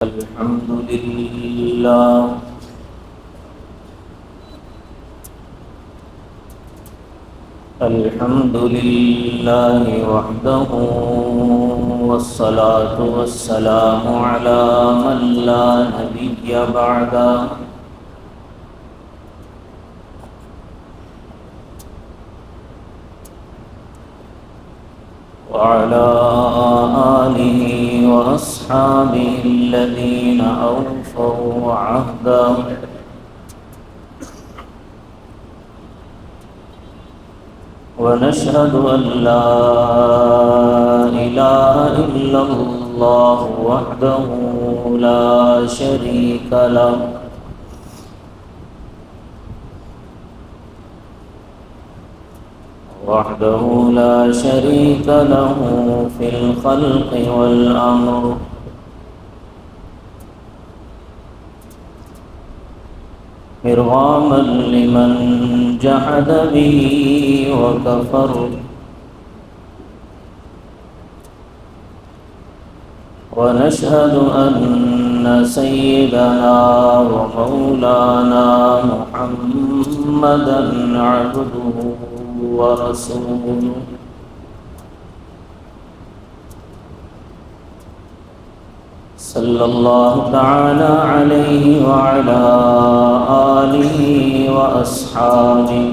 الحمد لله الحمد لله وحده والصلاة والسلام على من لا نبي بعده وعلى آله وأصحابه الذين أوفوا عهده ونشهد أن لا إله إلا الله وحده لا شريك له في الخلق والأمر إرغاما لمن جحد به وكفر ونشهد أن سيدنا ومولانا محمدا عبده ورسوله صلى الله تعالى عليه وعلى آله وأصحابه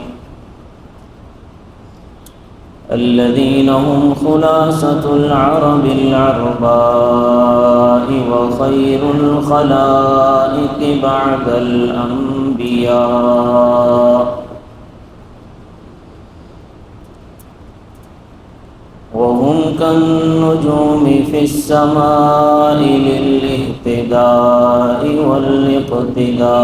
الذين هم خلاصة العرب العرباء وخير الخلائق بعد الأنبياء وهم كالنجوم في السماء للاهتداء والاقتداء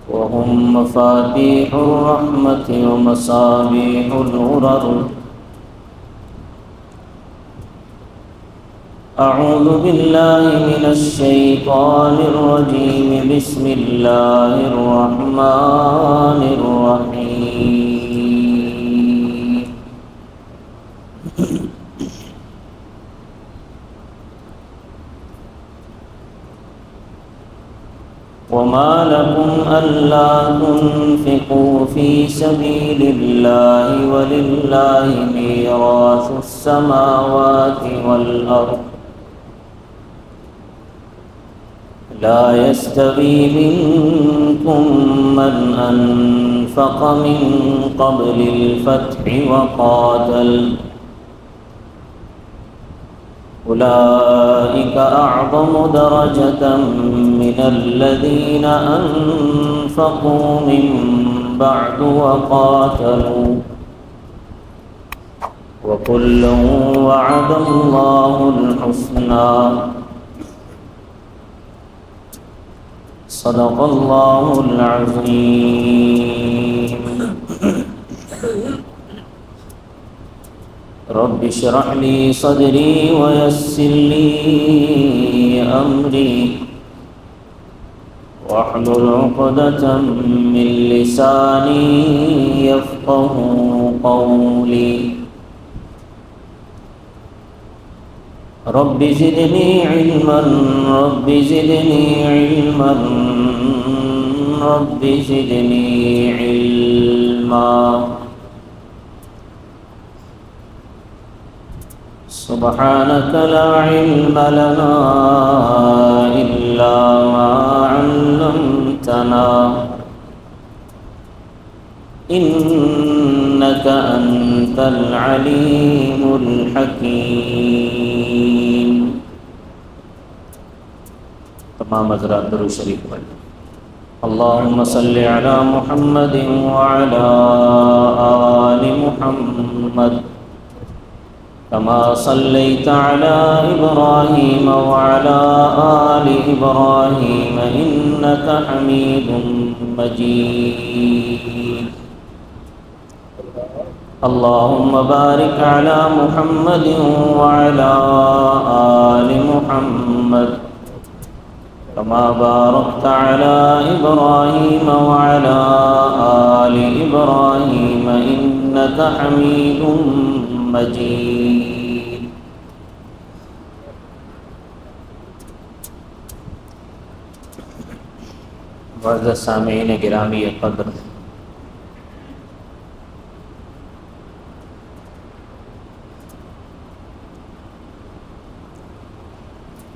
وهم مفاتيح الرحمة ومصابيح الغرر أعوذ بالله من الشيطان الرجيم بسم الله الرحمن الرحيم وما لكم ألا تنفقوا في سبيل الله ولله ميراث السماوات والأرض لا يستوي منكم من أنفق من قبل الفتح وقاتل أولئك أعظم درجة من الذين أنفقوا من بعد وقاتلوا وكلا وعد الله الحسنى صدق الله العظيم رب اشرح لي صدري ويسر لي أمري واحلل عقدة من لساني يفقه قولي رب زدني علما رب زدني علما رب زدني علما سبحانك لا علم لنا إلا ما علمتنا إنك أنت العليم الحكيم تمام حضرات درود شریف پڑھ اللهم صل على محمد وعلى آل محمد كما صليت على إبراهيم وعلى آل إبراهيم إنك حميد مجيد اللهم بارك على محمد وعلى آل محمد كما باركت على إبراهيم وعلى آل إبراهيم إنك حميد مجيد معزز سامعین گرامی قدر،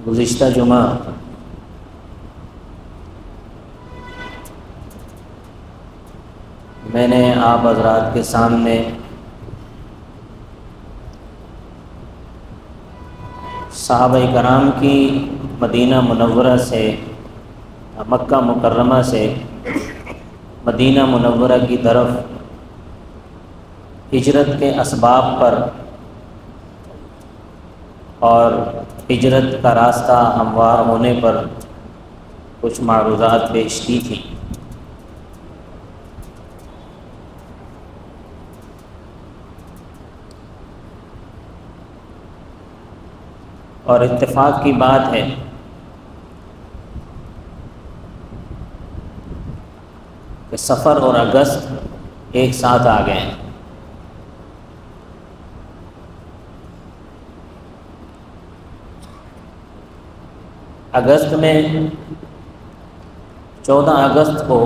گزشتہ جمعہ میں نے آپ حضرات کے سامنے صحابہ کرام کی مدینہ منورہ سے، مکہ مکرمہ سے مدینہ منورہ کی طرف ہجرت کے اسباب پر اور ہجرت کا راستہ ہموار ہونے پر کچھ معروضات پیش کی تھی۔ اور اتفاق کی بات ہے کہ سفر اور اگست ایک ساتھ آ گئے ہیں۔ اگست میں 14 اگست کو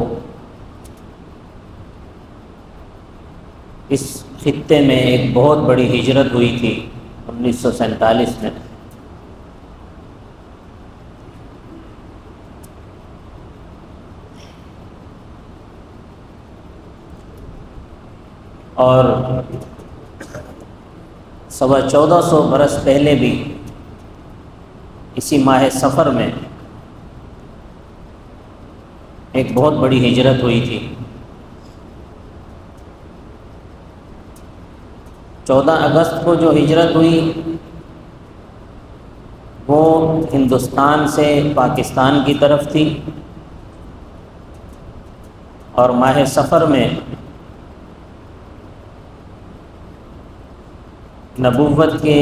اس خطے میں ایک بہت بڑی ہجرت ہوئی تھی 1947 میں۔ اور 1450 برس پہلے بھی اسی ماہ سفر میں ایک بہت بڑی ہجرت ہوئی تھی۔ 14 اگست کو جو ہجرت ہوئی وہ ہندوستان سے پاکستان کی طرف تھی، اور ماہ سفر میں نبوت کے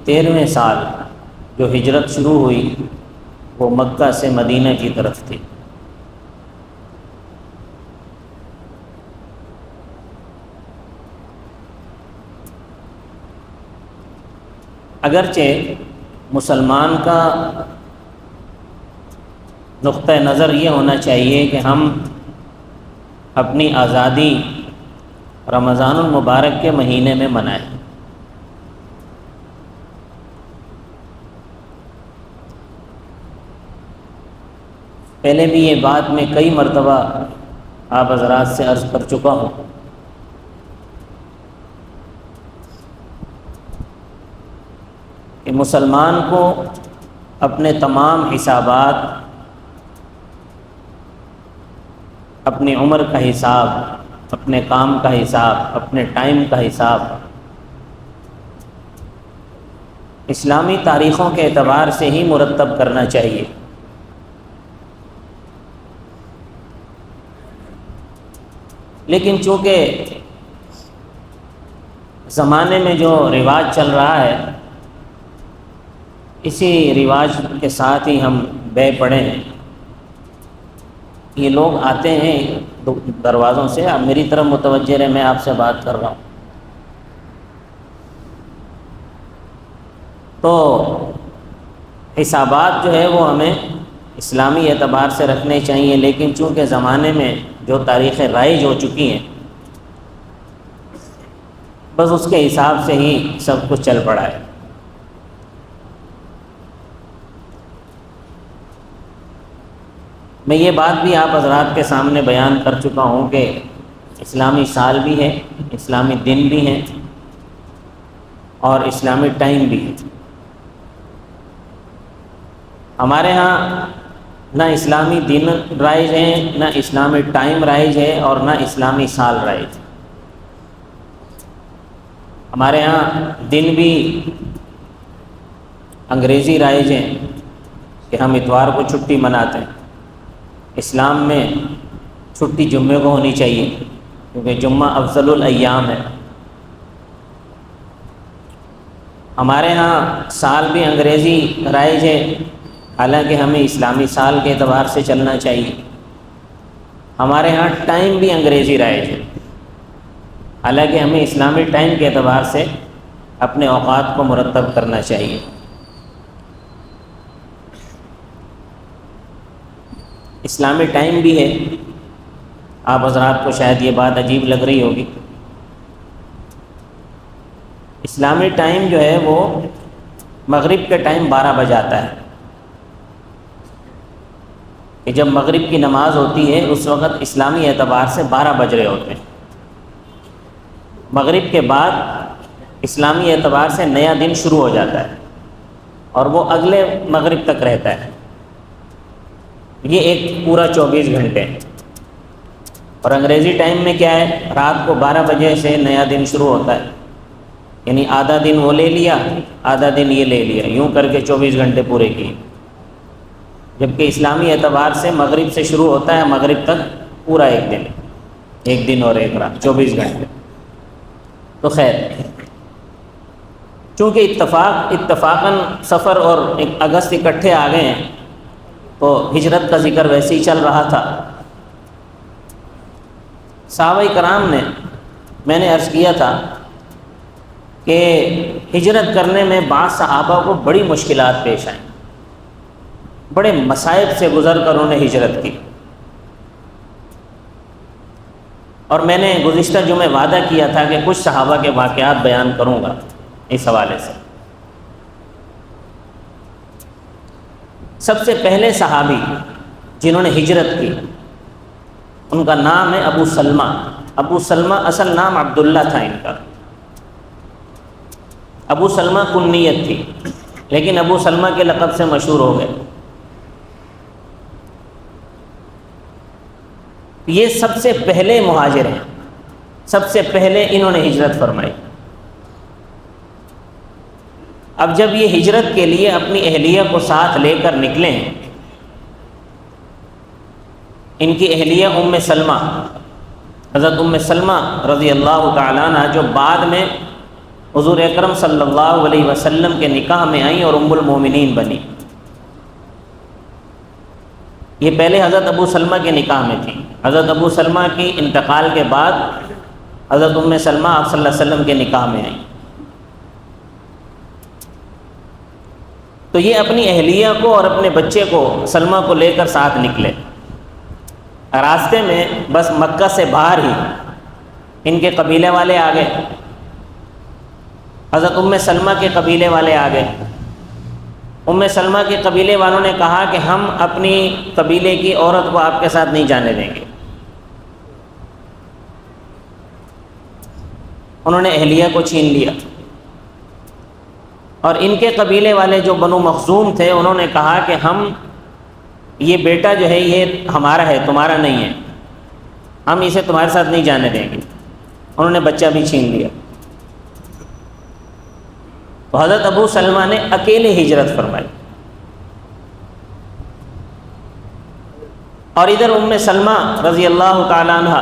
13ویں سال جو ہجرت شروع ہوئی وہ مکہ سے مدینہ کی طرف تھی۔ اگرچہ مسلمان کا نقطہ نظر یہ ہونا چاہیے کہ ہم اپنی آزادی رمضان المبارک کے مہینے میں منائیں، پہلے بھی یہ بات میں کئی مرتبہ آپ حضرات سے عرض کر چکا ہوں کہ مسلمان کو اپنے تمام حسابات، اپنی عمر کا حساب، اپنے کام کا حساب، اپنے ٹائم کا حساب اسلامی تاریخوں کے اعتبار سے ہی مرتب کرنا چاہیے۔ لیکن چونکہ زمانے میں جو رواج چل رہا ہے اسی رواج کے ساتھ ہی ہم بے پڑے ہیں۔ یہ لوگ آتے ہیں دروازوں سے، اب میری طرف متوجہ رہے، میں آپ سے بات کر رہا ہوں، تو حسابات جو ہے وہ ہمیں اسلامی اعتبار سے رکھنے چاہیے، لیکن چونکہ زمانے میں جو تاریخیں رائج ہو چکی ہیں بس اس کے حساب سے ہی سب کچھ چل پڑا ہے۔ میں یہ بات بھی آپ حضرات کے سامنے بیان کر چکا ہوں کہ اسلامی سال بھی ہے، اسلامی دن بھی ہیں، اور اسلامی ٹائم بھی ہے۔ ہمارے ہاں نہ اسلامی دن رائج ہیں، نہ اسلامی ٹائم رائج ہے، اور نہ اسلامی سال رائج ہے۔ ہمارے ہاں دن بھی انگریزی رائج ہیں کہ ہم اتوار کو چھٹی مناتے ہیں۔ اسلام میں چھٹی جمعے کو ہونی چاہیے کیونکہ جمعہ افضل الایام ہے۔ ہمارے ہاں سال بھی انگریزی رائج ہے، حالانکہ ہمیں اسلامی سال کے اعتبار سے چلنا چاہیے۔ ہمارے ہاں ٹائم بھی انگریزی رائج ہے، حالانکہ ہمیں اسلامی ٹائم کے اعتبار سے اپنے اوقات کو مرتب کرنا چاہیے۔ اسلامی ٹائم بھی ہے. آپ حضرات کو شاید یہ بات عجیب لگ رہی ہوگی. اسلامی ٹائم جو ہے وہ مغرب کے ٹائم 12 بج آتا ہے کہ جب مغرب کی نماز ہوتی ہے اس وقت اسلامی اعتبار سے 12 بج رہے ہوتے ہیں. مغرب کے بعد اسلامی اعتبار سے نیا دن شروع ہو جاتا ہے اور وہ اگلے مغرب تک رہتا ہے. یہ ایک پورا 24 گھنٹے. اور انگریزی ٹائم میں کیا ہے؟ رات کو 12 بجے سے نیا دن شروع ہوتا ہے، یعنی آدھا دن وہ لے لیا، آدھا دن یہ لے لیا، یوں کر کے 24 گھنٹے پورے کیے. جبکہ اسلامی اعتبار سے مغرب سے شروع ہوتا ہے مغرب تک پورا ایک دن اور ایک رات 24 گھنٹے. تو خیر، چونکہ اتفاقاً سفر اور اگست اکٹھے آ گئے ہیں تو ہجرت کا ذکر ویسے ہی چل رہا تھا. صحابہ کرام نے، میں نے عرض کیا تھا کہ ہجرت کرنے میں بعض صحابہ کو بڑی مشکلات پیش آئیں، بڑے مصائب سے گزر کر انہوں نے ہجرت کی. اور میں نے گزشتہ جمعے وعدہ کیا تھا کہ کچھ صحابہ کے واقعات بیان کروں گا اس حوالے سے. سب سے پہلے صحابی جنہوں نے ہجرت کی ان کا نام ہے ابو سلمہ. ابو سلمہ اصل نام عبداللہ تھا ان کا. ابو سلمہ کنیت تھی لیکن ابو سلمہ کے لقب سے مشہور ہو گئے. یہ سب سے پہلے مہاجر ہیں، سب سے پہلے انہوں نے ہجرت فرمائی. اب جب یہ ہجرت کے لیے اپنی اہلیہ کو ساتھ لے کر نکلے ہیں، ان کی اہلیہ ام سلمہ، حضرت ام سلمہ رضی اللہ تعالیٰ عنہ، جو بعد میں حضور اکرم صلی اللہ علیہ وسلم کے نکاح میں آئیں اور ام المومنین بنی. یہ پہلے حضرت ابو سلمہ کے نکاح میں تھی. حضرت ابو سلمہ کی انتقال کے بعد حضرت ام سلمہ آپ صلی اللہ علیہ وسلم کے نکاح میں آئیں. تو یہ اپنی اہلیہ کو اور اپنے بچے کو، سلمہ کو لے کر ساتھ نکلے. راستے میں بس مکہ سے باہر ہی ان کے قبیلے والے آ گئے، حضرت ام سلمہ کے قبیلے والے آ گئے. ام سلمہ کے قبیلے والوں نے کہا کہ ہم اپنی قبیلے کی عورت کو آپ کے ساتھ نہیں جانے دیں گے. انہوں نے اہلیہ کو چھین لیا. اور ان کے قبیلے والے جو بنو مخزوم تھے انہوں نے کہا کہ ہم، یہ بیٹا جو ہے یہ ہمارا ہے، تمہارا نہیں ہے، ہم اسے تمہارے ساتھ نہیں جانے دیں گے. انہوں نے بچہ بھی چھین لیا. تو حضرت ابو سلمہ نے اکیلے ہجرت فرمائی. اور ادھر ام سلمہ رضی اللہ تعالیٰ عنہ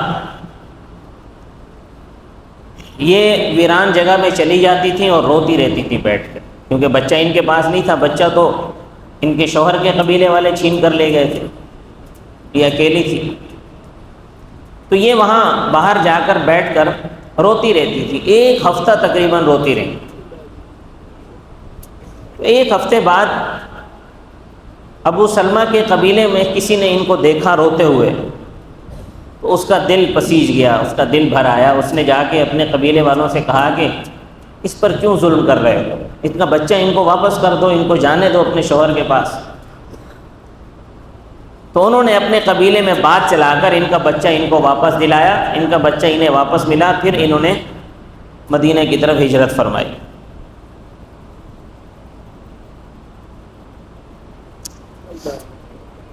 یہ ویران جگہ میں چلی جاتی تھیں اور روتی رہتی تھی بیٹھ کر، کیونکہ بچہ ان کے پاس نہیں تھا. بچہ تو ان کے شوہر کے قبیلے والے چھین کر لے گئے تھے، یہ اکیلی تھی. تو یہ وہاں باہر جا کر بیٹھ کر روتی رہتی تھی. 1 ہفتہ تقریباً روتی رہی. ایک ہفتے بعد ابو سلمہ کے قبیلے میں کسی نے ان کو دیکھا روتے ہوئے، تو اس کا دل پسیج گیا، اس کا دل بھر آیا. اس نے جا کے اپنے قبیلے والوں سے کہا کہ اس پر کیوں ظلم کر رہے ہو؟ اتنا بچہ ان کو واپس کر دو، ان کو جانے دو اپنے شوہر کے پاس. تو انہوں نے اپنے قبیلے میں بات چلا کر ان کا بچہ ان کو واپس دلایا. ان کا بچہ انہیں واپس ملا. پھر انہوں نے مدینہ کی طرف ہجرت فرمائی.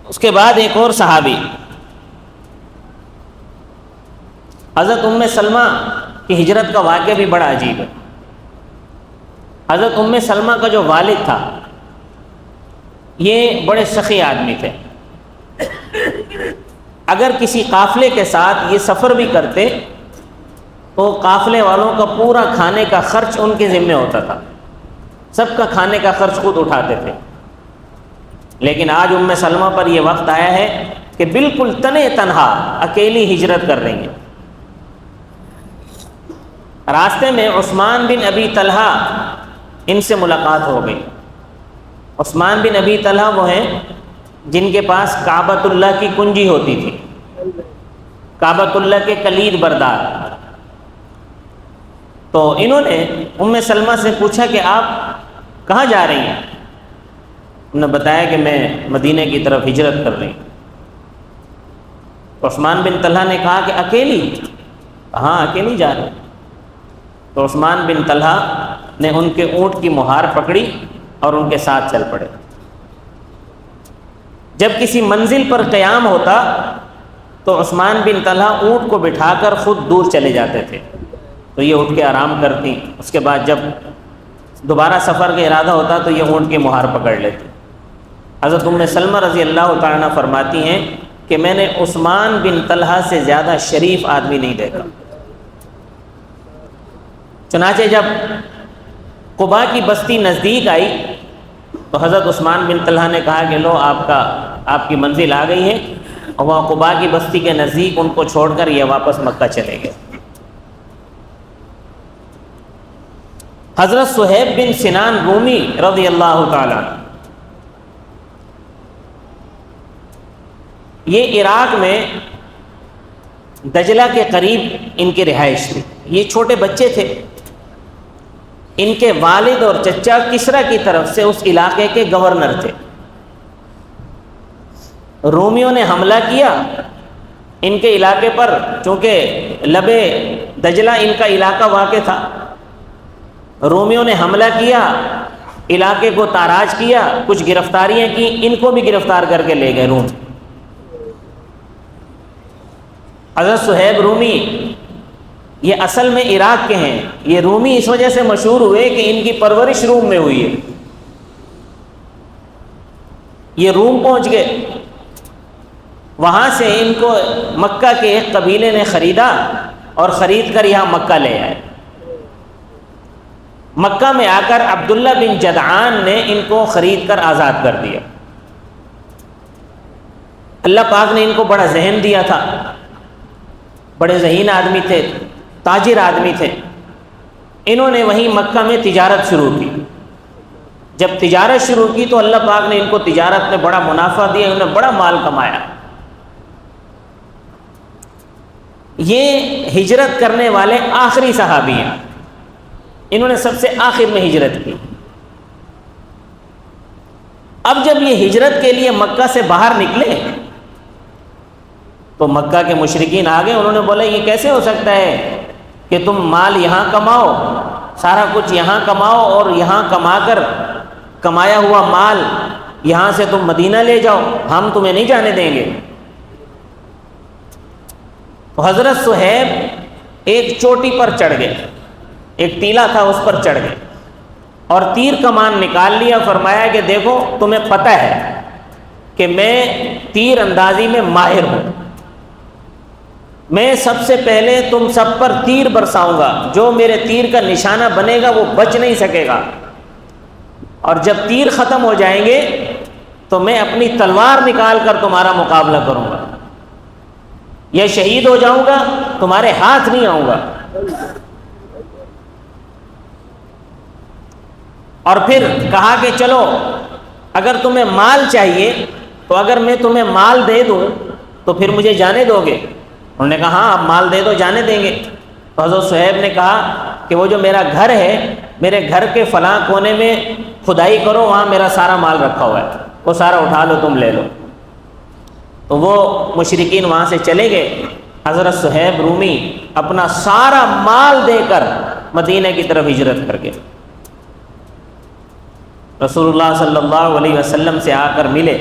اس کے بعد ایک اور صحابی حضرت ام سلمہ کی ہجرت کا واقعہ بھی بڑا عجیب ہے. حضرت ام سلمہ کا جو والد تھا یہ بڑے سخی آدمی تھے. اگر کسی قافلے کے ساتھ یہ سفر بھی کرتے تو قافلے والوں کا پورا کھانے کا خرچ ان کے ذمہ ہوتا تھا. سب کا کھانے کا خرچ خود اٹھاتے تھے. لیکن آج ام سلمہ پر یہ وقت آیا ہے کہ بالکل تنے تنہا اکیلی ہجرت کر رہی ہیں. راستے میں عثمان بن ابی طلحہ ان سے ملاقات ہو گئی. عثمان بن ابی طلحہ وہ ہیں جن کے پاس کعبۃ اللہ کی کنجی ہوتی تھی، کعبۃ اللہ کے کلید بردار۔ تو انہوں نے ام سلمہ سے پوچھا کہ آپ کہاں جا رہی ہیں؟ انہوں نے بتایا کہ میں مدینہ کی طرف ہجرت کر رہی ہوں۔ عثمان بن طلحہ نے کہا کہ اکیلی؟ ہاں اکیلی جا رہے ہیں۔ تو عثمان بن طلحہ نے ان کے اونٹ کی مہار پکڑی اور ان کے ساتھ چل پڑے۔ جب کسی منزل پر قیام ہوتا تو عثمان بن طلحہ اونٹ کو بٹھا کر خود دور چلے جاتے تھے، تو یہ اٹھ کے آرام کرتی۔ اس کے بعد جب دوبارہ سفر کا ارادہ ہوتا تو یہ اونٹ کی مہار پکڑ لیتی۔ حضرت ام سلمہ رضی اللہ تعالیٰ عنہ فرماتی ہیں کہ میں نے عثمان بن طلحہ سے زیادہ شریف آدمی نہیں دیکھا۔ چنانچہ جب قباء کی بستی نزدیک آئی تو حضرت عثمان بن طلحہ نے کہا کہ لو آپ کی منزل آ گئی ہے، اور وہاں قباء کی بستی کے نزدیک ان کو چھوڑ کر یہ واپس مکہ چلے گئے۔ حضرت صہیب بن سنان رومی رضی اللہ تعالیٰ عنہ، یہ عراق میں دجلہ کے قریب ان کی رہائش تھی۔ یہ چھوٹے بچے تھے، ان کے والد اور چچا کسریٰ کی طرف سے اس علاقے کے گورنر تھے۔ رومیوں نے حملہ کیا ان کے علاقے پر، چونکہ لبے دجلہ ان کا علاقہ واقع تھا۔ رومیوں نے حملہ کیا، علاقے کو تاراج کیا، کچھ گرفتاریاں کی، ان کو بھی گرفتار کر کے لے گئے روم۔ حضرت صہیب رومی یہ اصل میں عراق کے ہیں، یہ رومی اس وجہ سے مشہور ہوئے کہ ان کی پرورش روم میں ہوئی ہے۔ یہ روم پہنچ گئے، وہاں سے ان کو مکہ کے ایک قبیلے نے خریدا اور خرید کر یہاں مکہ لے آئے۔ مکہ میں آ کر عبداللہ بن جدعان نے ان کو خرید کر آزاد کر دیا۔ اللہ پاک نے ان کو بڑا ذہن دیا تھا، بڑے ذہین آدمی تھے، تاجر آدمی تھے۔ انہوں نے وہیں مکہ میں تجارت شروع کی۔ جب تجارت شروع کی تو اللہ پاک نے ان کو تجارت میں بڑا منافع دیا، انہوں نے بڑا مال کمایا۔ یہ ہجرت کرنے والے آخری صحابی ہیں، انہوں نے سب سے آخر میں ہجرت کی۔ اب جب یہ ہجرت کے لیے مکہ سے باہر نکلے تو مکہ کے مشرکین آ گئے، انہوں نے بولا یہ کیسے ہو سکتا ہے کہ تم مال یہاں کماؤ، سارا کچھ یہاں کماؤ اور یہاں کما کر کمایا ہوا مال یہاں سے تم مدینہ لے جاؤ، ہم تمہیں نہیں جانے دیں گے۔ تو حضرت صہیب ایک چوٹی پر چڑھ گئے، ایک ٹیلا تھا اس پر چڑھ گئے اور تیر کمان نکال لیا، فرمایا کہ دیکھو تمہیں پتہ ہے کہ میں تیر اندازی میں ماہر ہوں، میں سب سے پہلے تم سب پر تیر برساؤں گا، جو میرے تیر کا نشانہ بنے گا وہ بچ نہیں سکے گا، اور جب تیر ختم ہو جائیں گے تو میں اپنی تلوار نکال کر تمہارا مقابلہ کروں گا، یا شہید ہو جاؤں گا، تمہارے ہاتھ نہیں آؤں گا۔ اور پھر کہا کہ چلو اگر تمہیں مال چاہیے تو اگر میں تمہیں مال دے دوں تو پھر مجھے جانے دو گے؟ انہوں نے کہا ہاں آپ مال دے دو، جانے دیں گے۔ تو حضرت صہیب نے کہا کہ وہ جو میرا گھر ہے، میرے گھر کے فلاں کونے میں کھدائی کرو، وہاں میرا سارا مال رکھا ہوا ہے، وہ سارا اٹھا لو، تم لے لو۔ تو وہ مشرکین وہاں سے چلے گئے۔ حضرت صہیب رومی اپنا سارا مال دے کر مدینہ کی طرف ہجرت کر گئے۔ رسول اللہ صلی اللہ علیہ وسلم سے آ کر ملے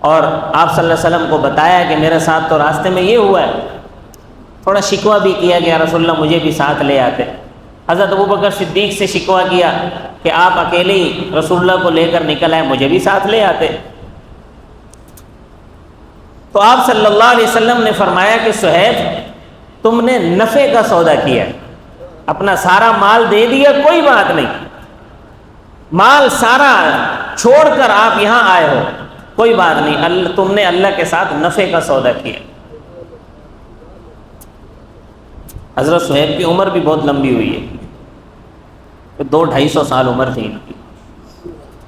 اور آپ صلی اللہ علیہ وسلم کو بتایا کہ میرے ساتھ تو راستے میں یہ ہوا ہے۔ تھوڑا شکوہ بھی کیا کہ یا رسول اللہ مجھے بھی ساتھ لے آتے۔ حضرت ابوبکر صدیق سے شکوہ کیا کہ آپ اکیلے ہی رسول اللہ کو لے کر نکل آئے، مجھے بھی ساتھ لے آتے۔ تو آپ صلی اللہ علیہ وسلم نے فرمایا کہ صہیب تم نے نفع کا سودا کیا، اپنا سارا مال دے دیا، کوئی بات نہیں، مال سارا چھوڑ کر آپ یہاں آئے ہو، کوئی بات نہیں، تم نے اللہ کے ساتھ نفع کا سودا کیا۔ حضرت صہیب کی عمر بھی بہت لمبی ہوئی ہے، 200-250 سال عمر تھی ان کی۔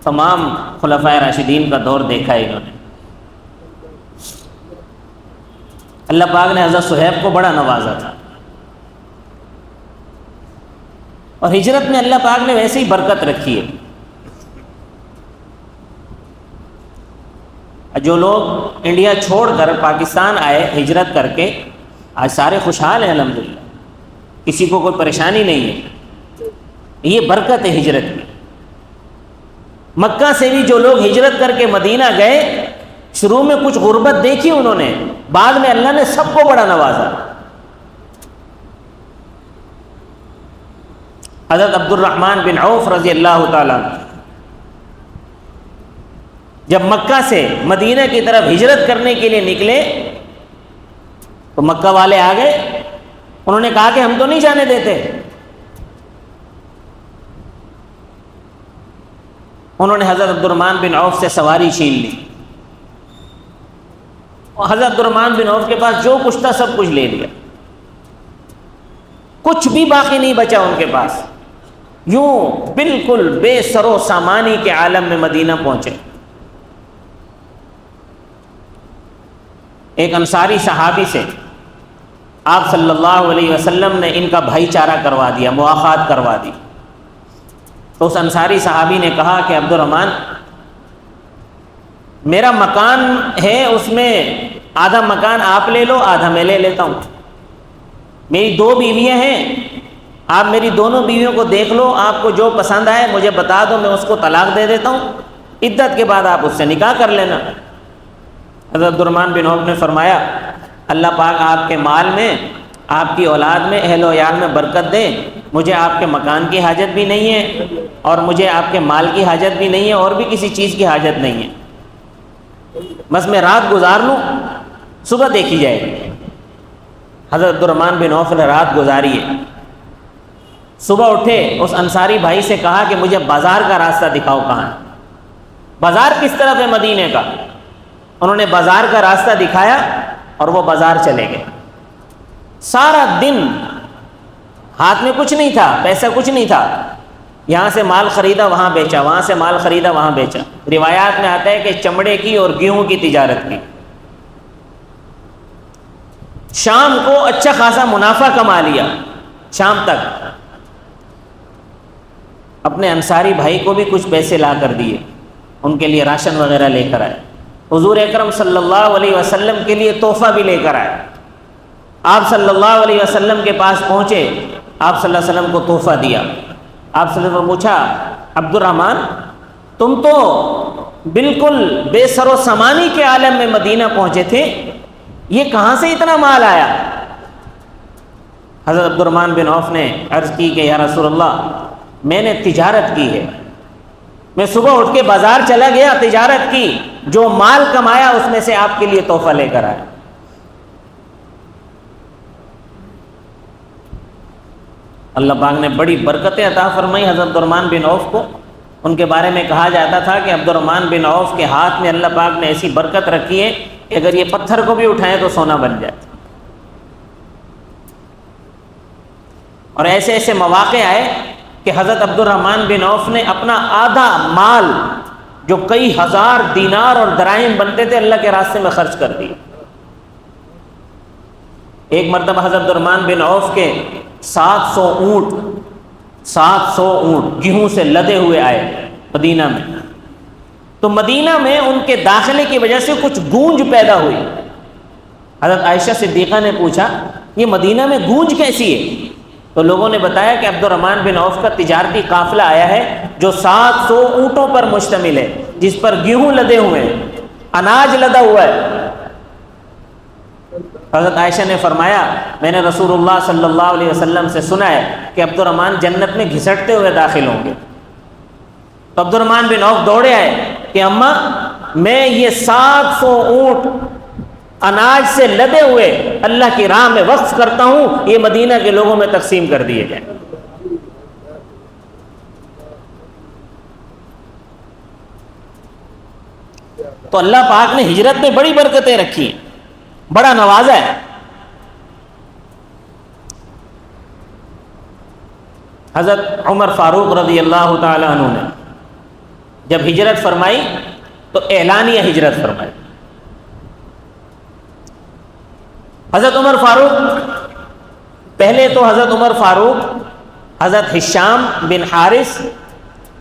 تمام خلفائے راشدین کا دور دیکھا ہے انہوں نے۔ اللہ پاک نے حضرت صہیب کو بڑا نوازا تھا، اور ہجرت میں اللہ پاک نے ویسے ہی برکت رکھی ہے۔ جو لوگ انڈیا چھوڑ کر پاکستان آئے ہجرت کر کے، آج سارے خوشحال ہیں الحمدللہ، کسی کو کوئی پریشانی نہیں ہے، یہ برکت ہے ہجرت کی۔ مکہ سے بھی جو لوگ ہجرت کر کے مدینہ گئے، شروع میں کچھ غربت دیکھی انہوں نے، بعد میں اللہ نے سب کو بڑا نوازا۔ حضرت عبد الرحمن بن عوف رضی اللہ تعالیٰ عنہ جب مکہ سے مدینہ کی طرف ہجرت کرنے کے لیے نکلے تو مکہ والے آ گئے، انہوں نے کہا کہ ہم تو نہیں جانے دیتے۔ انہوں نے حضرت عبد الرحمن بن عوف سے سواری چھین لی، اور حضرت عبد الرحمن بن عوف کے پاس جو کچھ تھا سب کچھ لے لیا، کچھ بھی باقی نہیں بچا ان کے پاس، یوں بالکل بے سر و سامانی کے عالم میں مدینہ پہنچے۔ ایک انصاری صحابی سے آپ صلی اللہ علیہ وسلم نے ان کا بھائی چارہ کروا دیا، مواخات کروا دی۔ تو اس انصاری صحابی نے کہا کہ عبد الرحمن، میرا مکان ہے، اس میں آدھا مکان آپ لے لو، آدھا میں لے لیتا ہوں، میری 2 بیویاں ہیں، آپ میری دونوں بیویوں کو دیکھ لو، آپ کو جو پسند آئے مجھے بتا دو، میں اس کو طلاق دے دیتا ہوں، عدت کے بعد آپ اس سے نکاح کر لینا۔ حضرت عبد الرحمن بن عوف نے فرمایا، اللہ پاک آپ کے مال میں، آپ کی اولاد میں، اہل و عیال میں برکت دے، مجھے آپ کے مکان کی حاجت بھی نہیں ہے، اور مجھے آپ کے مال کی حاجت بھی نہیں ہے، اور بھی کسی چیز کی حاجت نہیں ہے، بس میں رات گزار لوں، صبح دیکھی جائے گی۔ حضرت عبد الرحمن بن عوف نے رات گزاری ہے، صبح اٹھے، اس انصاری بھائی سے کہا کہ مجھے بازار کا راستہ دکھاؤ، کہاں ہے، بازار کس طرف ہے مدینے کا؟ انہوں نے بازار کا راستہ دکھایا اور وہ بازار چلے گئے۔ سارا دن ہاتھ میں کچھ نہیں تھا، پیسہ کچھ نہیں تھا، یہاں سے مال خریدا وہاں بیچا، وہاں سے مال خریدا وہاں بیچا۔ روایات میں آتا ہے کہ چمڑے کی اور گیہوں کی تجارت کی۔ شام کو اچھا خاصا منافع کما لیا، شام تک اپنے انصاری بھائی کو بھی کچھ پیسے لا کر دیے، ان کے لیے راشن وغیرہ لے کر آئے، حضور اکرم صلی اللہ علیہ وسلم کے لیے تحفہ بھی لے کر آئے۔ آپ صلی اللہ علیہ وسلم کے پاس پہنچے، آپ صلی اللہ علیہ وسلم کو تحفہ دیا۔ آپ صلی اللہ علیہ وسلم نے پوچھا، عبد الرحمن تم تو بالکل بے سر و سامانی کے عالم میں مدینہ پہنچے تھے، یہ کہاں سے اتنا مال آیا؟ حضرت عبد الرحمن بن عوف نے عرض کی کہ یا رسول اللہ، میں نے تجارت کی ہے، میں صبح اٹھ کے بازار چلا گیا، تجارت کی، جو مال کمایا اس میں سے آپ کے لیے تحفہ لے کر آیا۔ اللہ پاک نے بڑی برکتیں عطا فرمائی حضرت عبد الرحمن بن عوف کو۔ ان کے بارے میں کہا جاتا تھا کہ عبد الرحمن بن عوف کے ہاتھ میں اللہ پاک نے ایسی برکت رکھی ہے کہ اگر یہ پتھر کو بھی اٹھائیں تو سونا بن جائے۔ اور ایسے ایسے مواقع آئے کہ حضرت عبد الرحمن بن عوف نے اپنا آدھا مال، جو کئی ہزار دینار اور دراہم بنتے تھے، اللہ کے راستے میں خرچ کر دیا۔ ایک مرتبہ حضرت عبد الرحمن بن عوف کے 700 اونٹ گیہوں سے لدے ہوئے آئے مدینہ میں، تو مدینہ میں ان کے داخلے کی وجہ سے کچھ گونج پیدا ہوئی۔ حضرت عائشہ صدیقہ نے پوچھا، یہ مدینہ میں گونج کیسی ہے؟ تو لوگوں نے بتایا کہ عبد الرحمن بن عوف کا تجارتی قافلہ آیا ہے جو 700 اونٹوں پر مشتمل ہے، جس پر گیہوں لدے ہوئے ہیں، اناج لدا ہوا ہے۔ حضرت عائشہ نے فرمایا، میں نے رسول اللہ صلی اللہ علیہ وسلم سے سنا ہے کہ عبد الرحمن جنت میں گھسٹتے ہوئے داخل ہوں گے۔ تو عبد الرحمن بن عوف دوڑے آئے کہ اماں، میں یہ 700 اونٹ اناج سے لدے ہوئے اللہ کی راہ میں وقف کرتا ہوں، یہ مدینہ کے لوگوں میں تقسیم کر دیے جائیں۔ تو اللہ پاک نے ہجرت میں بڑی برکتیں رکھی ہیں، بڑا نوازا ہے۔ حضرت عمر فاروق رضی اللہ تعالی عنہ نے جب ہجرت فرمائی تو اعلانیہ ہجرت فرمائی۔ حضرت عمر فاروق، پہلے تو حضرت عمر فاروق، حضرت ہشام بن حارث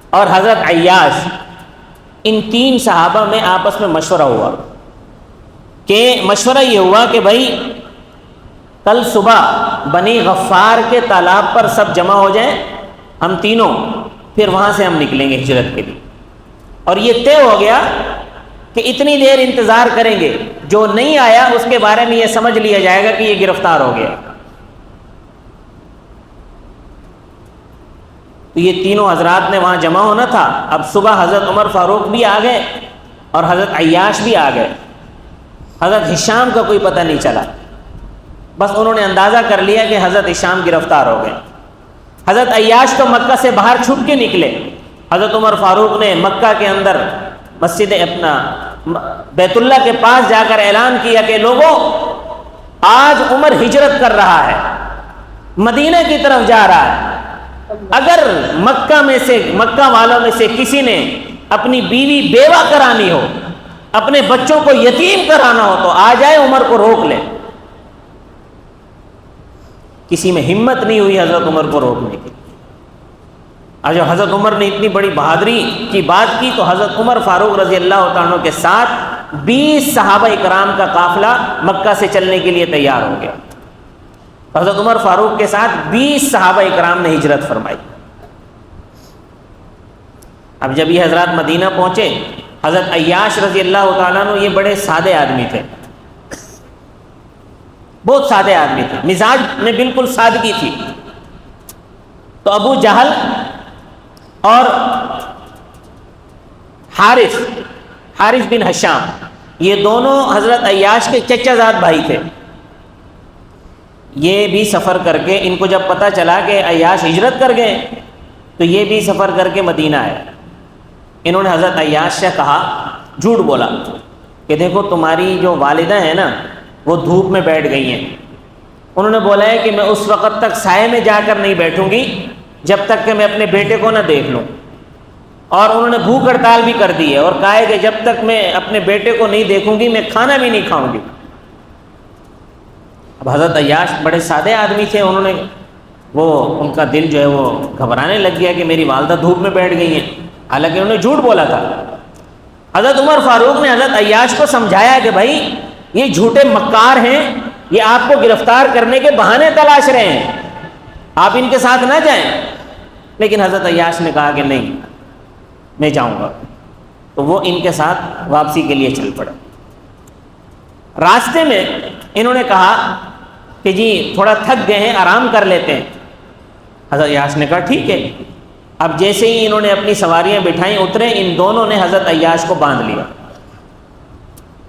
اور حضرت عیاش، ان تین صحابہ میں آپس میں مشورہ ہوا کہ مشورہ یہ ہوا کہ بھائی کل صبح بنی غفار کے تالاب پر سب جمع ہو جائیں ہم تینوں، پھر وہاں سے ہم نکلیں گے ہجرت کے لیے. اور یہ طے ہو گیا کہ اتنی دیر انتظار کریں گے، جو نہیں آیا اس کے بارے میں یہ سمجھ لیا جائے گا کہ یہ گرفتار ہو گیا. تو یہ تینوں حضرات نے وہاں جمع ہونا تھا. اب صبح حضرت عمر فاروق بھی آ گئے اور حضرت عیاش بھی آ گئے. حضرت ہشام کا کوئی پتہ نہیں چلا، بس انہوں نے اندازہ کر لیا کہ حضرت ہشام گرفتار ہو گئے. حضرت عیاش تو مکہ سے باہر چھپ کے نکلے. حضرت عمر فاروق نے مکہ کے اندر مسجد اپنا بیت اللہ کے پاس جا کر اعلان کیا کہ لوگوں، آج عمر ہجرت کر رہا ہے، مدینہ کی طرف جا رہا ہے. اگر مکہ والوں میں سے کسی نے اپنی بیوی بیوہ کرانی ہو، اپنے بچوں کو یتیم کرانا ہو تو آ جائے، عمر کو روک لے. کسی میں ہمت نہیں ہوئی حضرت عمر کو روکنے کی. اور جب حضرت عمر نے اتنی بڑی بہادری کی بات کی تو حضرت عمر فاروق رضی اللہ تعالیٰ عنہ کے ساتھ 20 صحابہ اکرام کا قافلہ مکہ سے چلنے کے لیے تیار ہو گیا. حضرت عمر فاروق کے ساتھ 20 صحابہ اکرام نے ہجرت فرمائی. اب جب یہ حضرات مدینہ پہنچے، حضرت عیاش رضی اللہ تعالیٰ عنہ یہ بڑے سادے آدمی تھے، بہت سادے آدمی تھے، مزاج میں بالکل سادگی تھی. تو ابو جہل اور حارث بن ہشام، یہ دونوں حضرت عیاش کے چچا زاد بھائی تھے. یہ بھی سفر کر کے، ان کو جب پتہ چلا کہ عیاش ہجرت کر گئے تو یہ بھی سفر کر کے مدینہ آئے. انہوں نے حضرت عیاش سے کہا، جھوٹ بولا کہ دیکھو تمہاری جو والدہ ہیں نا وہ دھوپ میں بیٹھ گئی ہیں. انہوں نے بولا ہے کہ میں اس وقت تک سائے میں جا کر نہیں بیٹھوں گی جب تک کہ میں اپنے بیٹے کو نہ دیکھ لوں. اور انہوں نے بھوک ہڑتال بھی کر دی ہے اور کہا ہے کہ جب تک میں اپنے بیٹے کو نہیں دیکھوں گی میں کھانا بھی نہیں کھاؤں گی. اب حضرت عیاش بڑے سادے آدمی تھے، ان کا دل جو ہے وہ گھبرانے لگ گیا کہ میری والدہ دھوپ میں بیٹھ گئی ہیں، حالانکہ انہوں نے جھوٹ بولا تھا. حضرت عمر فاروق نے حضرت عیاش کو سمجھایا کہ بھائی یہ جھوٹے مکار ہیں، یہ آپ کو گرفتار کرنے کے بہانے تلاش رہے ہیں، آپ ان کے ساتھ نہ جائیں. لیکن حضرت عیاش نے کہا کہ نہیں، میں جاؤں گا. تو وہ ان کے ساتھ واپسی کے لیے چل پڑا. راستے میں انہوں نے کہا کہ جی تھوڑا تھک گئے ہیں، آرام کر لیتے ہیں. حضرت عیاش نے کہا ٹھیک ہے. اب جیسے ہی انہوں نے اپنی سواریاں بٹھائیں، اترے، ان دونوں نے حضرت عیاش کو باندھ لیا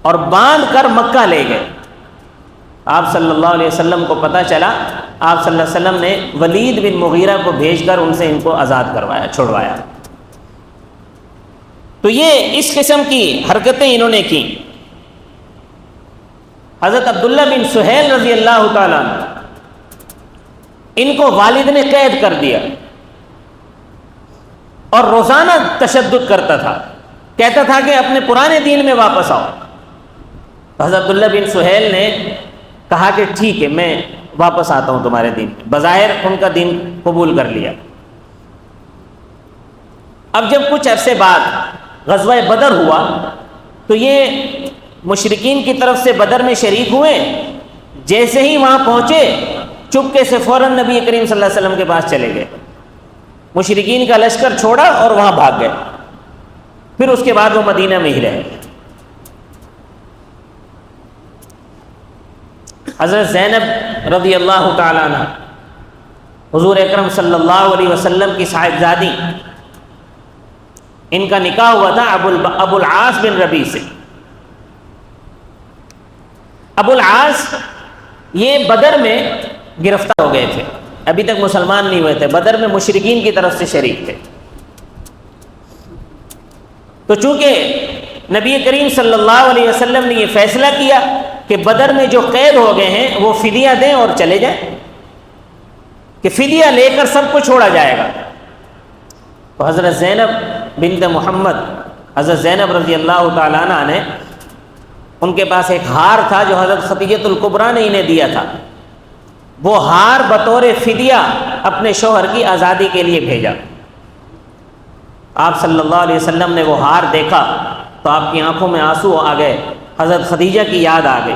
اور باندھ کر مکہ لے گئے. آپ صلی اللہ علیہ وسلم کو پتہ چلا، آپ صلی اللہ علیہ وسلم نے ولید بن مغیرہ کو بھیج کر ان سے ان کو آزاد کروایا، چھڑوایا. تو یہ اس قسم کی حرکتیں انہوں نے کی. حضرت عبداللہ بن سہیل رضی اللہ تعالیٰ عنہ، ان کو والد نے قید کر دیا اور روزانہ تشدد کرتا تھا، کہتا تھا کہ اپنے پرانے دین میں واپس آؤ. حضرت عبداللہ بن سہیل نے کہا کہ ٹھیک ہے میں واپس آتا ہوں تمہارے دین میں. بظاہر ان کا دین قبول کر لیا. اب جب کچھ عرصے بعد غزوہ بدر ہوا تو یہ مشرکین کی طرف سے بدر میں شریک ہوئے. جیسے ہی وہاں پہنچے چپکے سے فوراً نبی کریم صلی اللہ علیہ وسلم کے پاس چلے گئے. مشرکین کا لشکر چھوڑا اور وہاں بھاگ گئے. پھر اس کے بعد وہ مدینہ میں ہی رہے. حضرت زینب رضی اللہ تعالی عنہ، حضور اکرم صلی اللہ علیہ وسلم کی صاحبزادی، ان کا نکاح ہوا تھا ابو العاص بن ربیع سے. ابو العاص یہ بدر میں گرفتار ہو گئے تھے، ابھی تک مسلمان نہیں ہوئے تھے، بدر میں مشرکین کی طرف سے شریک تھے. تو چونکہ نبی کریم صلی اللہ علیہ وسلم نے یہ فیصلہ کیا کہ بدر میں جو قید ہو گئے ہیں وہ فدیہ دیں اور چلے جائیں، کہ فدیہ لے کر سب کو چھوڑا جائے گا. تو حضرت زینب بنت محمد، حضرت زینب رضی اللہ تعالیٰ عنہ نے ان کے پاس ایک ہار تھا جو حضرت خدیجہ الکبریٰ نے انہیں دیا تھا، وہ ہار بطور فدیہ اپنے شوہر کی آزادی کے لیے بھیجا۔ آپ صلی اللہ علیہ وسلم نے وہ ہار دیکھا تو آپ کی آنکھوں میں آنسو آ گئے، حضرت خدیجہ کی یاد آ گئی۔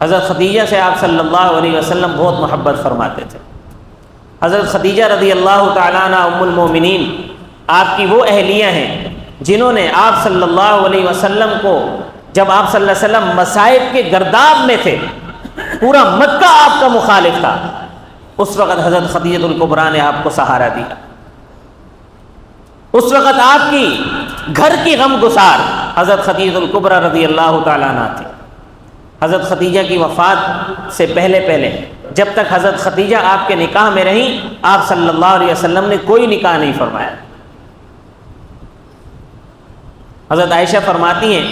حضرت خدیجہ سے آپ صلی اللہ علیہ وسلم بہت محبت فرماتے تھے۔ حضرت خدیجہ رضی اللہ تعالیٰ عنہ ام المومنین آپ کی وہ اہلیہ ہیں جنہوں نے آپ صلی اللہ علیہ وسلم کو، جب آپ صلی اللہ علیہ وسلم مصائب کے گرداب میں تھے، پورا مکہ آپ کا مخالف تھا، اس وقت حضرت خدیجہ الکبریٰ نے آپ کو سہارا دیا۔ اس وقت آپ کی گھر کی غم گسار حضرت خدیجہ الکبریٰ رضی اللہ تعالیٰ عنہ تھی۔ حضرت خدیجہ کی وفات سے پہلے جب تک حضرت خدیجہ آپ کے نکاح میں رہیں، آپ صلی اللہ علیہ وسلم نے کوئی نکاح نہیں فرمایا۔ حضرت عائشہ فرماتی ہیں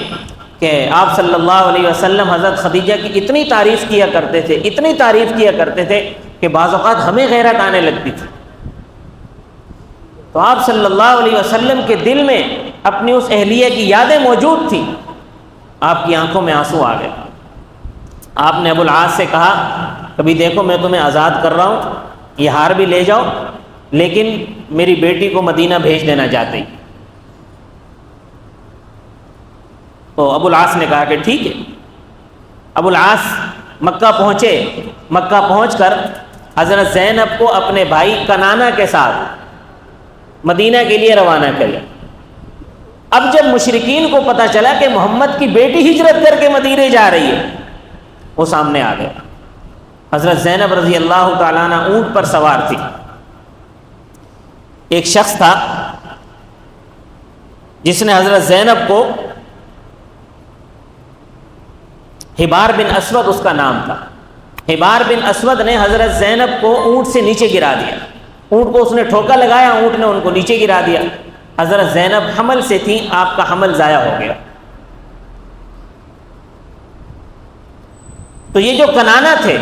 کہ آپ صلی اللہ علیہ وسلم حضرت خدیجہ کی اتنی تعریف کیا کرتے تھے کہ بعض اوقات ہمیں غیرت آنے لگتی تھی۔ تو آپ صلی اللہ علیہ وسلم کے دل میں اپنی اس اہلیہ کی یادیں موجود تھیں، آپ کی آنکھوں میں آنسو آ گئے۔ آپ نے ابو العاص سے کہا، کبھی دیکھو میں تمہیں آزاد کر رہا ہوں، یہ ہار بھی لے جاؤ، لیکن میری بیٹی کو مدینہ بھیج دینا چاہتے ہی۔ تو ابو العاص نے کہا کہ ٹھیک ہے۔ ابو العاص مکہ پہنچے، مکہ پہنچ کر حضرت زینب کو اپنے بھائی کنانہ کے ساتھ مدینہ کے لیے روانہ کرے۔ اب جب مشرکین کو پتہ چلا کہ محمد کی بیٹی ہجرت کر کے مدینے جا رہی ہے، وہ سامنے آ گئے۔ حضرت زینب رضی اللہ تعالیٰ عنہ اونٹ پر سوار تھی۔ ایک شخص تھا جس نے حضرت زینب کو، حبار بن اسود اس کا نام تھا، حبار بن اسود نے حضرت زینب کو اونٹ سے نیچے گرا دیا۔ اونٹ کو اس نے ٹھوکا لگایا، اونٹ نے ان کو نیچے گرا دیا۔ حضرت زینب حمل سے تھی، آپ کا حمل ضائع ہو گیا۔ تو یہ جو کنانہ تھے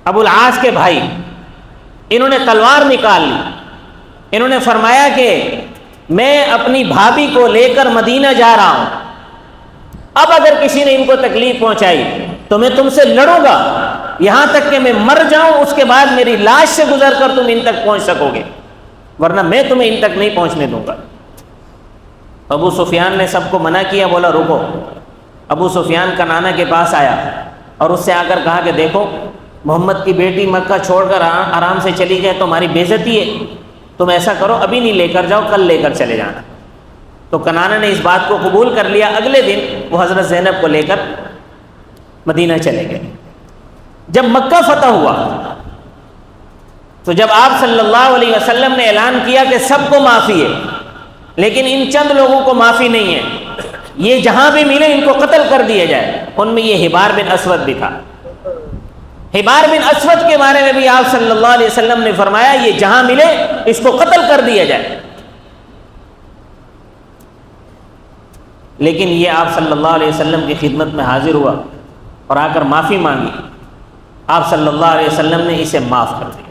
ابو العاص کے بھائی، انہوں نے تلوار نکال لی۔ انہوں نے فرمایا کہ میں اپنی بھابھی کو لے کر مدینہ جا رہا ہوں، اب اگر کسی نے ان کو تکلیف پہنچائی تو میں تم سے لڑوں گا یہاں تک کہ میں مر جاؤں، اس کے بعد میری لاش سے گزر کر تم ان تک پہنچ سکو گے، ورنہ میں تمہیں ان تک نہیں پہنچنے دوں گا۔ ابو سفیان نے سب کو منع کیا، بولا رکو۔ ابو سفیان کنانہ کے پاس آیا اور اس سے آ کر کہا کہ دیکھو محمد کی بیٹی مکہ چھوڑ کر آرام سے چلی جائے تو ہماری بےعزتی ہے، تم ایسا کرو ابھی نہیں لے کر جاؤ، کل لے کر چلے جانا۔ تو کنانہ نے اس بات کو قبول کر لیا۔ اگلے دن وہ حضرت زینب کو لے کر مدینہ چلے گئے۔ جب مکہ فتح ہوا تو جب آپ صلی اللہ علیہ وسلم نے اعلان کیا کہ سب کو معافی ہے، لیکن ان چند لوگوں کو معافی نہیں ہے، یہ جہاں بھی ملے ان کو قتل کر دیا جائے، ان میں یہ حبار بن اسود بھی تھا۔ حبار بن اسود کے بارے میں بھی آپ صلی اللہ علیہ وسلم نے فرمایا یہ جہاں ملے اس کو قتل کر دیا جائے، لیکن یہ آپ صلی اللہ علیہ وسلم کی خدمت میں حاضر ہوا اور آ کر معافی مانگی۔ آپ صلی اللہ علیہ وسلم نے اسے معاف کر دیا،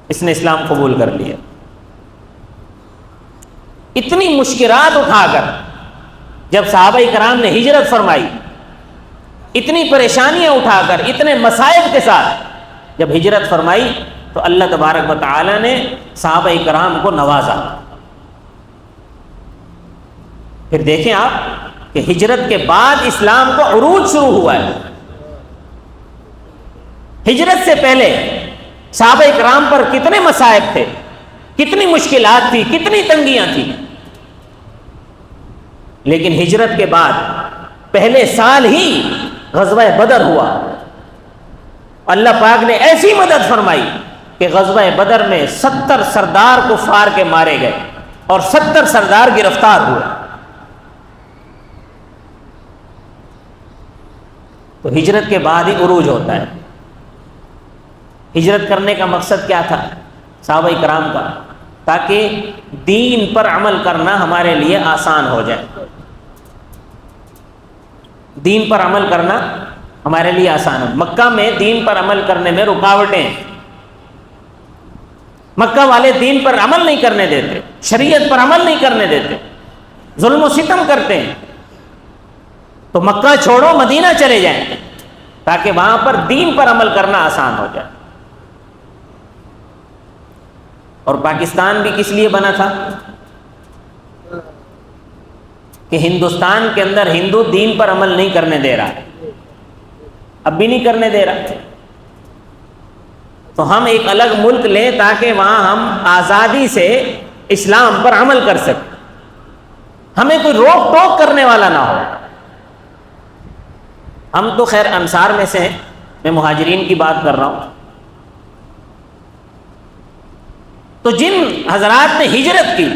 اس نے اسلام قبول کر لیا۔ اتنی مشکلات اٹھا کر جب صحابہ کرام نے ہجرت فرمائی، اتنی پریشانیاں اٹھا کر، اتنے مصائب کے ساتھ جب ہجرت فرمائی تو اللہ تبارک و تعالی نے صحابہ کرام کو نوازا۔ پھر دیکھیں آپ کہ ہجرت کے بعد اسلام کو عروج شروع ہوا ہے۔ ہجرت سے پہلے صحابہ کرام پر کتنے مصائب تھے، کتنی مشکلات تھی، کتنی تنگیاں تھیں، لیکن ہجرت کے بعد پہلے سال ہی غزوہ بدر ہوا۔ اللہ پاک نے ایسی مدد فرمائی کہ غزوہ بدر میں 70 سردار کفار کے مارے گئے اور 70 سردار گرفتار ہوئے۔ تو ہجرت کے بعد ہی عروج ہوتا ہے۔ ہجرت کرنے کا مقصد کیا تھا صحابہ کرام کا؟ تاکہ دین پر عمل کرنا ہمارے لیے آسان ہو جائے، دین پر عمل کرنا ہمارے لیے آسان ہے۔ مکہ میں دین پر عمل کرنے میں رکاوٹیں ہیں، مکہ والے دین پر عمل نہیں کرنے دیتے، شریعت پر عمل نہیں کرنے دیتے، ظلم و ستم کرتے ہیں، تو مکہ چھوڑو مدینہ چلے جائیں تاکہ وہاں پر دین پر عمل کرنا آسان ہو جائے۔ اور پاکستان بھی کس لیے بنا تھا؟ کہ ہندوستان کے اندر ہندو دین پر عمل نہیں کرنے دے رہا، اب بھی نہیں کرنے دے رہا، تو ہم ایک الگ ملک لیں تاکہ وہاں ہم آزادی سے اسلام پر عمل کر سکیں، ہمیں کوئی روک ٹوک کرنے والا نہ ہو۔ ہم تو خیر انصار میں سے ہیں، میں مہاجرین کی بات کر رہا ہوں، تو جن حضرات نے ہجرت کی،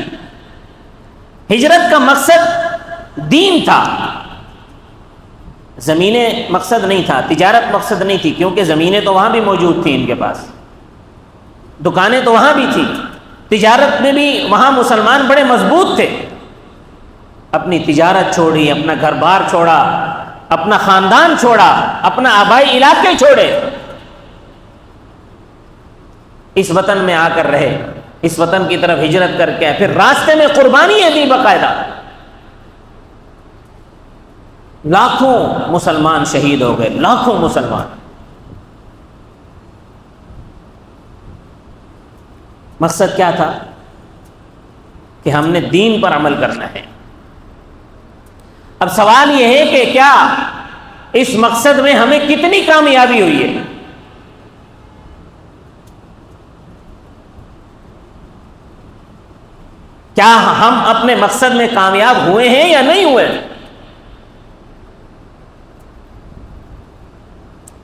ہجرت کا مقصد دین تھا، زمینیں مقصد نہیں تھا، تجارت مقصد نہیں تھی، کیونکہ زمینیں تو وہاں بھی موجود تھیں، ان کے پاس دکانیں تو وہاں بھی تھیں، تجارت میں بھی وہاں مسلمان بڑے مضبوط تھے۔ اپنی تجارت چھوڑی، اپنا گھر بار چھوڑا، اپنا خاندان چھوڑا، اپنا آبائی علاقے چھوڑے، اس وطن میں آ کر رہے، اس وطن کی طرف ہجرت کر کے پھر راستے میں قربانیاں دی باقاعدہ، لاکھوں مسلمان شہید ہو گئے، لاکھوں مسلمان۔ مقصد کیا تھا؟ کہ ہم نے دین پر عمل کرنا ہے۔ اب سوال یہ ہے کہ کیا اس مقصد میں ہمیں کتنی کامیابی ہوئی ہے؟ کیا ہم اپنے مقصد میں کامیاب ہوئے ہیں یا نہیں ہوئے؟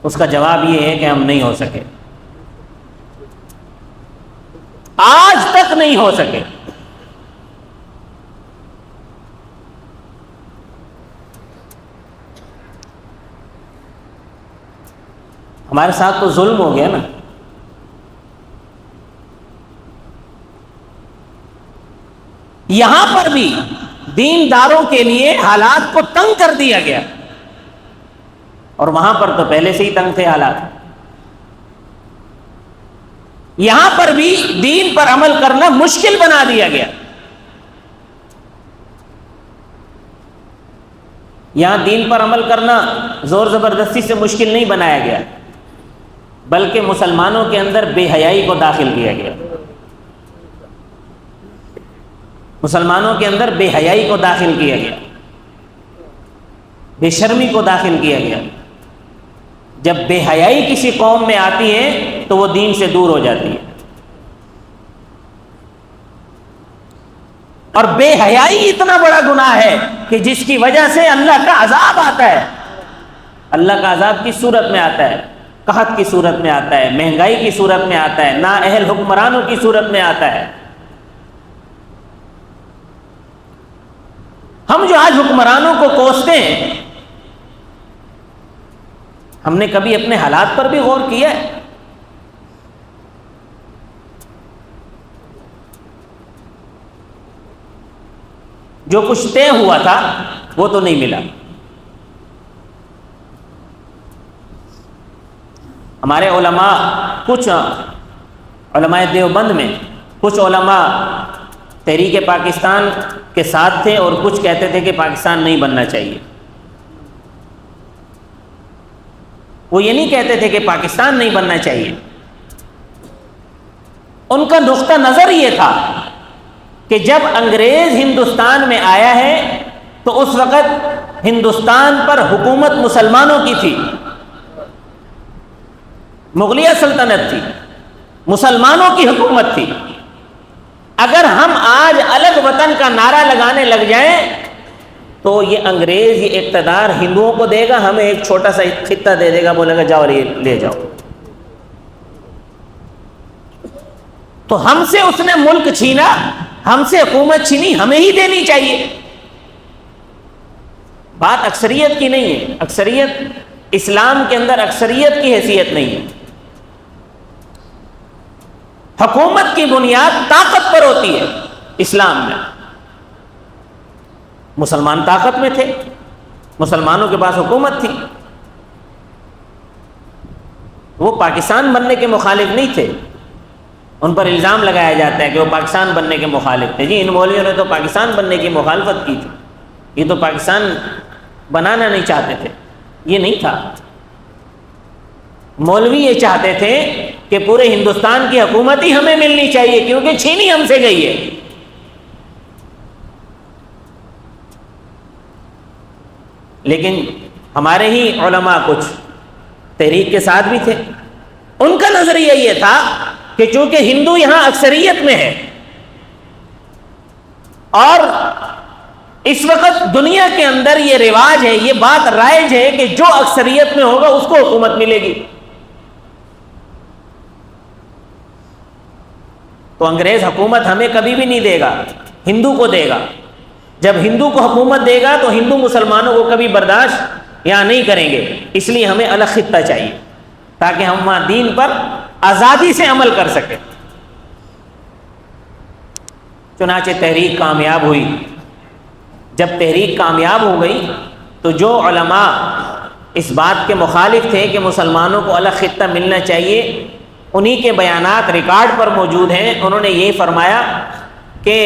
اس کا جواب یہ ہے کہ ہم نہیں ہو سکے، آج تک نہیں ہو سکے۔ ہمارے ساتھ تو ظلم ہو گیا نا، یہاں پر بھی دینداروں کے لیے حالات کو تنگ کر دیا گیا، اور وہاں پر تو پہلے سے ہی تنگ تھے حالات۔ یہاں پر بھی دین پر عمل کرنا مشکل بنا دیا گیا۔ یہاں دین پر عمل کرنا زور زبردستی سے مشکل نہیں بنایا گیا، بلکہ مسلمانوں کے اندر بے حیائی کو داخل کیا گیا، مسلمانوں کے اندر بے حیائی کو داخل کیا گیا، بے شرمی کو داخل کیا گیا۔ جب بے حیائی کسی قوم میں آتی ہے تو وہ دین سے دور ہو جاتی ہے، اور بے حیائی اتنا بڑا گناہ ہے کہ جس کی وجہ سے اللہ کا عذاب آتا ہے۔ اللہ کا عذاب کس صورت میں آتا ہے؟ قحط کی صورت میں آتا ہے، مہنگائی کی صورت میں آتا ہے، نااہل حکمرانوں کی صورت میں آتا ہے۔ ہم جو آج حکمرانوں کو کوستے ہیں، ہم نے کبھی اپنے حالات پر بھی غور کیا ہے؟ جو کچھ طے ہوا تھا وہ تو نہیں ملا۔ ہمارے علماء، کچھ علماء دیوبند میں کچھ علماء تحریک پاکستان کے ساتھ تھے، اور کچھ کہتے تھے کہ پاکستان نہیں بننا چاہیے۔ وہ یہ نہیں کہتے تھے کہ پاکستان نہیں بننا چاہیے، ان کا نقطہ نظر یہ تھا کہ جب انگریز ہندوستان میں آیا ہے تو اس وقت ہندوستان پر حکومت مسلمانوں کی تھی، مغلیہ سلطنت تھی، مسلمانوں کی حکومت تھی۔ اگر ہم آج الگ وطن کا نعرہ لگانے لگ جائیں تو یہ انگریز یہ اقتدار ہندوؤں کو دے گا، ہمیں ایک چھوٹا سا خطہ دے دے گا، بولے گا جاؤ لے جاؤ۔ تو ہم سے اس نے ملک چھینا، ہم سے حکومت چھینی، ہمیں ہی دینی چاہیے۔ بات اکثریت کی نہیں ہے، اکثریت اسلام کے اندر اکثریت کی حیثیت نہیں ہے۔ حکومت کی بنیاد طاقت پر ہوتی ہے اسلام میں۔ مسلمان طاقت میں تھے، مسلمانوں کے پاس حکومت تھی، وہ پاکستان بننے کے مخالف نہیں تھے، ان پر الزام لگایا جاتا ہے کہ وہ پاکستان بننے کے مخالف تھے. جی ان مولویوں نے تو پاکستان بننے کی مخالفت کی تھی, یہ تو پاکستان بنانا نہیں چاہتے تھے. یہ نہیں تھا. مولوی یہ چاہتے تھے کہ پورے ہندوستان کی حکومت ہی ہمیں ملنی چاہیے کیونکہ چھینی ہم سے گئی ہے. لیکن ہمارے ہی علماء کچھ تحریک کے ساتھ بھی تھے. ان کا نظریہ یہ تھا کہ چونکہ ہندو یہاں اکثریت میں ہے اور اس وقت دنیا کے اندر یہ رواج ہے, یہ بات رائج ہے کہ جو اکثریت میں ہوگا اس کو حکومت ملے گی, تو انگریز حکومت ہمیں کبھی بھی نہیں دے گا, ہندو کو دے گا. جب ہندو کو حکومت دے گا تو ہندو مسلمانوں کو کبھی برداشت یہاں نہیں کریں گے. اس لیے ہمیں الگ خطہ چاہیے تاکہ ہم وہاں دین پر آزادی سے عمل کر سکیں. چنانچہ تحریک کامیاب ہوئی. جب تحریک کامیاب ہو گئی تو جو علماء اس بات کے مخالف تھے کہ مسلمانوں کو الگ خطہ ملنا چاہیے, انہی کے بیانات ریکارڈ پر موجود ہیں. انہوں نے یہ فرمایا کہ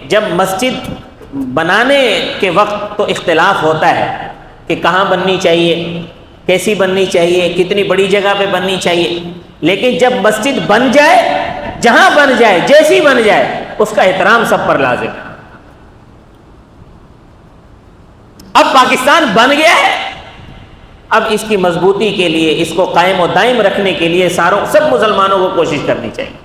جب مسجد بنانے کے وقت تو اختلاف ہوتا ہے کہ کہاں بننی چاہیے, کیسی بننی چاہیے, کتنی بڑی جگہ پہ بننی چاہیے, لیکن جب مسجد بن جائے, جہاں بن جائے, جیسی بن جائے, اس کا احترام سب پر لازم ہے. اب پاکستان بن گیا ہے, اب اس کی مضبوطی کے لیے, اس کو قائم و دائم رکھنے کے لیے سب مسلمانوں کو کوشش کرنی چاہیے.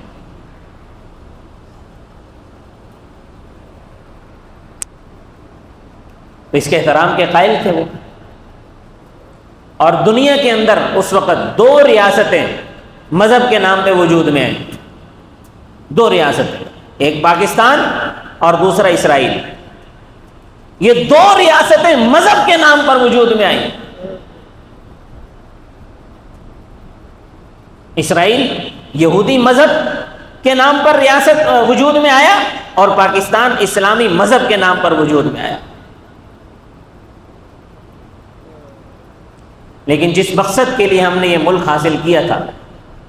تو اس کے احترام کے قائل تھے وہ. اور دنیا کے اندر اس وقت 2 ریاستیں مذہب کے نام پہ وجود میں آئیں. 2 ریاستیں, ایک پاکستان اور دوسرا اسرائیل. یہ 2 ریاستیں مذہب کے نام پر وجود میں آئیں. اسرائیل یہودی مذہب کے نام پر ریاست وجود میں آیا اور پاکستان اسلامی مذہب کے نام پر وجود میں آیا. لیکن جس مقصد کے لیے ہم نے یہ ملک حاصل کیا تھا,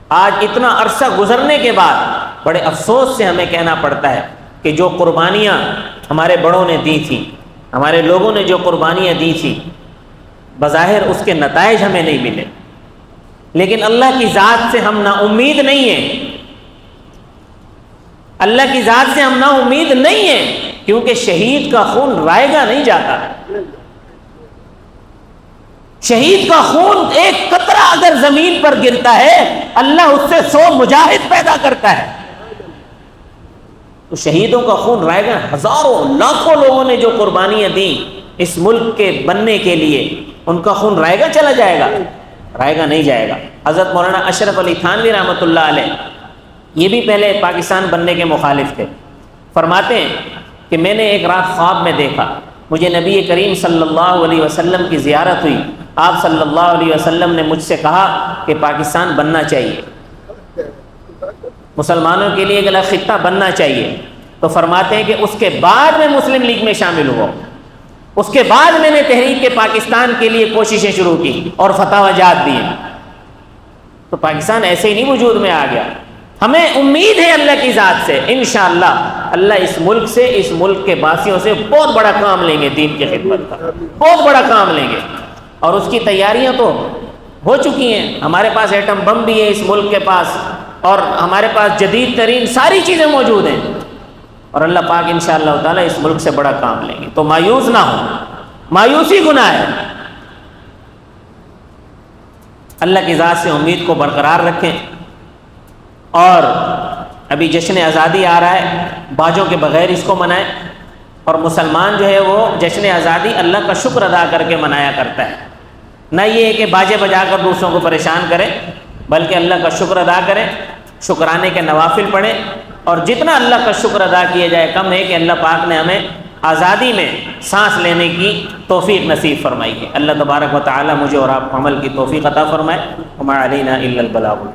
آج اتنا عرصہ گزرنے کے بعد بڑے افسوس سے ہمیں کہنا پڑتا ہے کہ جو قربانیاں ہمارے بڑوں نے دی تھیں, ہمارے لوگوں نے جو قربانیاں دی تھیں, بظاہر اس کے نتائج ہمیں نہیں ملے. لیکن اللہ کی ذات سے ہم نا امید نہیں ہیں, اللہ کی ذات سے ہم نا امید نہیں ہیں, کیونکہ شہید کا خون رائے گا نہیں جاتا. شہید کا خون ایک قطرہ اگر زمین پر گرتا ہے, اللہ اس سے 100 مجاہد پیدا کرتا ہے. تو شہیدوں کا خون رائے گا. ہزاروں لاکھوں لوگوں نے جو قربانیاں دیں اس ملک کے بننے کے لیے, ان کا خون رائے گا چلا جائے گا؟ رائے گا نہیں جائے گا. حضرت مولانا اشرف علی تھانوی رحمۃ اللہ علیہ, یہ بھی پہلے پاکستان بننے کے مخالف تھے. فرماتے ہیں کہ میں نے ایک رات خواب میں دیکھا, مجھے نبی کریم صلی اللہ علیہ وسلم کی زیارت ہوئی. آپ صلی اللہ علیہ وسلم نے مجھ سے کہا کہ پاکستان بننا چاہیے, مسلمانوں کے لیے ایک الگ خطہ بننا چاہیے. تو فرماتے ہیں کہ اس کے بعد میں مسلم لیگ میں شامل ہوا, اس کے بعد میں نے تحریک کے پاکستان کے لیے کوششیں شروع کی اور فتاوی جات دیے. تو پاکستان ایسے ہی نہیں وجود میں آ گیا. ہمیں امید ہے اللہ کی ذات سے, انشاءاللہ اللہ اس ملک سے, اس ملک کے باسیوں سے بہت بڑا کام لیں گے, دین کی خدمت کا بہت بڑا کام لیں گے. اور اس کی تیاریاں تو ہو چکی ہیں. ہمارے پاس ایٹم بم بھی ہے اس ملک کے پاس, اور ہمارے پاس جدید ترین ساری چیزیں موجود ہیں, اور اللہ پاک انشاءاللہ تعالی اس ملک سے بڑا کام لیں گے. تو مایوس نہ ہو, مایوسی گناہ ہے. اللہ کی ذات سے امید کو برقرار رکھیں. اور ابھی جشن آزادی آ رہا ہے, باجوں کے بغیر اس کو منائیں. اور مسلمان جو ہے وہ جشن آزادی اللہ کا شکر ادا کر کے منایا کرتا ہے, نہ یہ ہے کہ باجے بجا کر دوسروں کو پریشان کریں, بلکہ اللہ کا شکر ادا کریں, شکرانے کے نوافل پڑھیں. اور جتنا اللہ کا شکر ادا کیا جائے کم ہے کہ اللہ پاک نے ہمیں آزادی میں سانس لینے کی توفیق نصیب فرمائی ہے. اللہ تبارک و تعالی مجھے اور آپ کو عمل کی توفیق عطا فرمائے. وما علینا الا البلاغ.